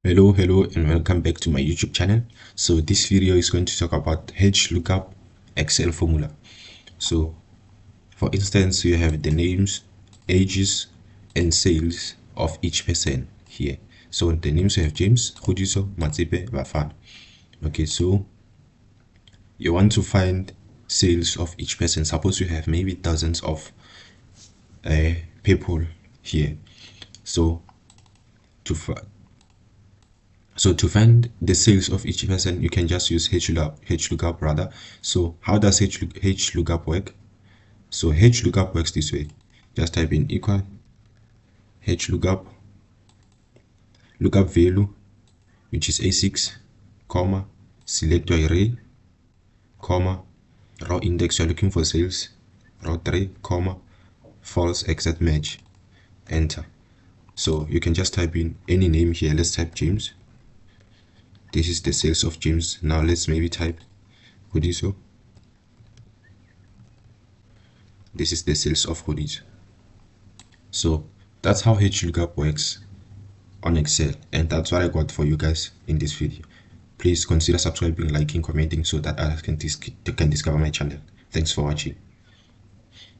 Hello and welcome back to my YouTube channel. So this video is going to talk about Hlookup Excel formula. So for instance, you have the names, ages and sales of each person here. So the names you have James, Kgodiso, Matsepe, Bafana. Okay, so you want to find sales of each person. Suppose you have maybe thousands of people here. So to find the sales of each person, you can just use Hlookup rather. So how does Hlookup work? So Hlookup works this way. Just type in equal Hlookup, lookup value, which is A6, comma, select your array, comma, row index you're looking for sales, row 3, comma, false exact match, enter. So you can just type in any name here. Let's type James. This is the sales of James. Now let's maybe type Kgodiso. This is the sales of Kgodiso. So that's how Hlookup works on Excel, and that's what I got for you guys in this video. Please consider subscribing, liking, commenting so that others can discover my channel. Thanks for watching.